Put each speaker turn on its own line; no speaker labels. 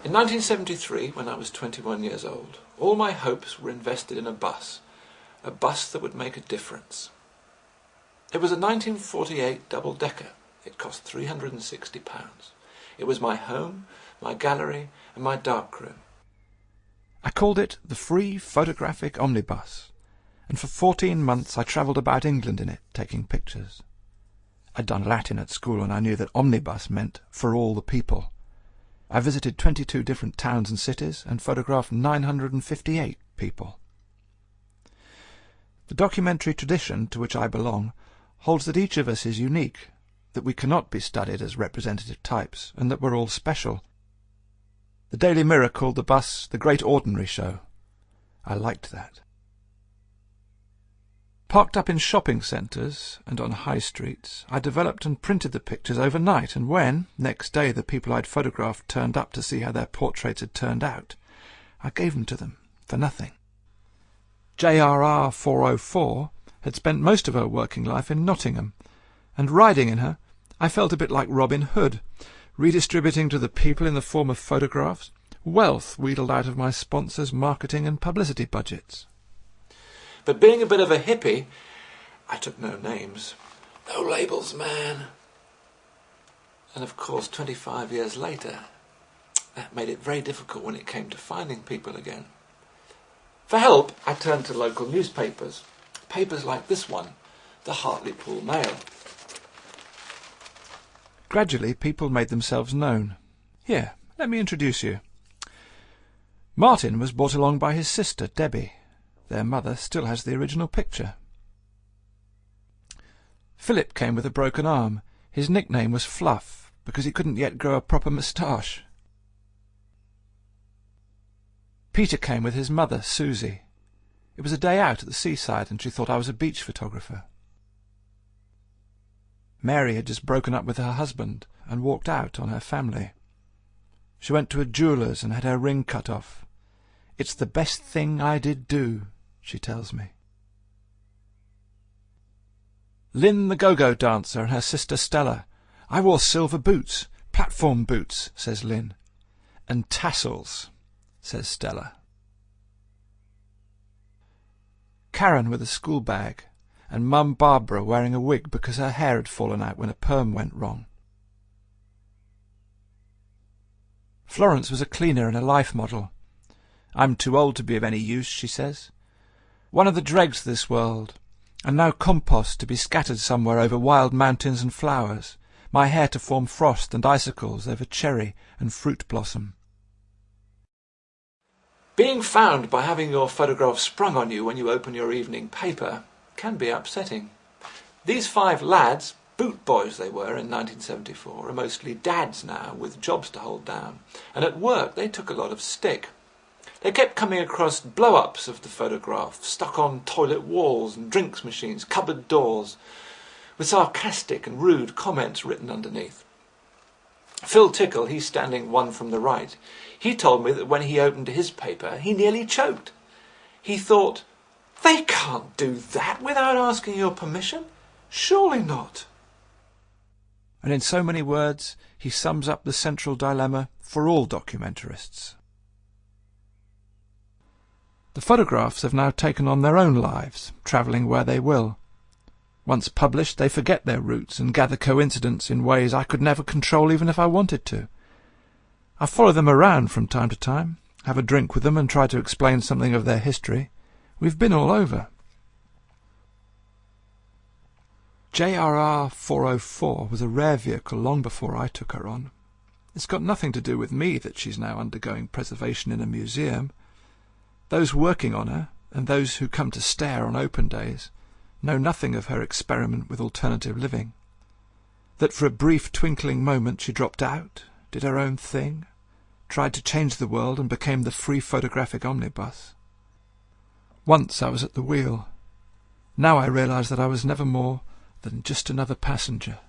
In 1973, when I was 21 years old, all my hopes were invested in a bus that would make a difference. It was a 1948 double-decker. It cost £360. It was my home, my gallery and my darkroom. I called it the Free Photographic Omnibus, and for 14 months I travelled about England in it, taking pictures. I'd done Latin at school and I knew that omnibus meant for all the people. I visited 22 different towns and cities and photographed 958 people. The documentary tradition to which I belong holds that each of us is unique, that we cannot be studied as representative types, and that we're all special. The Daily Mirror called the bus the Great Ordinary Show. I liked that. Parked up in shopping centres and on high streets, I developed and printed the pictures overnight, and when, next day, the people I'd photographed turned up to see how their portraits had turned out, I gave them to them for nothing. JRR 404 had spent most of her working life in Nottingham, and riding in her, I felt a bit like Robin Hood, redistributing to the people in the form of photographs wealth wheedled out of my sponsors' marketing and publicity budgets. But being a bit of a hippie, I took no names. No labels, man. And of course, 25 years later, that made it very difficult when it came to finding people again. For help, I turned to local newspapers. Papers like this one, the Hartlepool Mail. Gradually, people made themselves known. Here, let me introduce you. Martin was brought along by his sister, Debbie. Their mother still has the original picture. Philip came with a broken arm. His nickname was Fluff, because he couldn't yet grow a proper moustache. Peter came with his mother, Susie. It was a day out at the seaside, and she thought I was a beach photographer. Mary had just broken up with her husband and walked out on her family. She went to a jeweller's and had her ring cut off. "It's the best thing I did do," she tells me. Lynn the go-go dancer and her sister Stella. "I wore silver boots, platform boots," says Lynn. "And tassels," says Stella. Karen with a school bag, and Mum Barbara wearing a wig because her hair had fallen out when a perm went wrong. Florence was a cleaner and a life model. "I'm too old to be of any use," she says. "One of the dregs of this world, and now compost to be scattered somewhere over wild mountains and flowers, my hair to form frost and icicles over cherry and fruit blossom." Being found by having your photograph sprung on you when you open your evening paper can be upsetting. These 5 lads, boot boys they were in 1974, are mostly dads now with jobs to hold down, and at work they took a lot of stick. They kept coming across blow-ups of the photograph, stuck on toilet walls and drinks machines, cupboard doors, with sarcastic and rude comments written underneath. Phil Tickle, he's standing one from the right, he told me that when he opened his paper, he nearly choked. He thought, "They can't do that without asking your permission. Surely not." And in so many words, he sums up the central dilemma for all documentarists. The photographs have now taken on their own lives, travelling where they will. Once published, they forget their roots and gather coincidence in ways I could never control even if I wanted to. I follow them around from time to time, have a drink with them and try to explain something of their history. We've been all over. JRR 404 was a rare vehicle long before I took her on. It's got nothing to do with me that she's now undergoing preservation in a museum. Those working on her, and those who come to stare on open days, know nothing of her experiment with alternative living. That for a brief twinkling moment she dropped out, did her own thing, tried to change the world and became the free photographic omnibus. Once I was at the wheel. Now I realise that I was never more than just another passenger.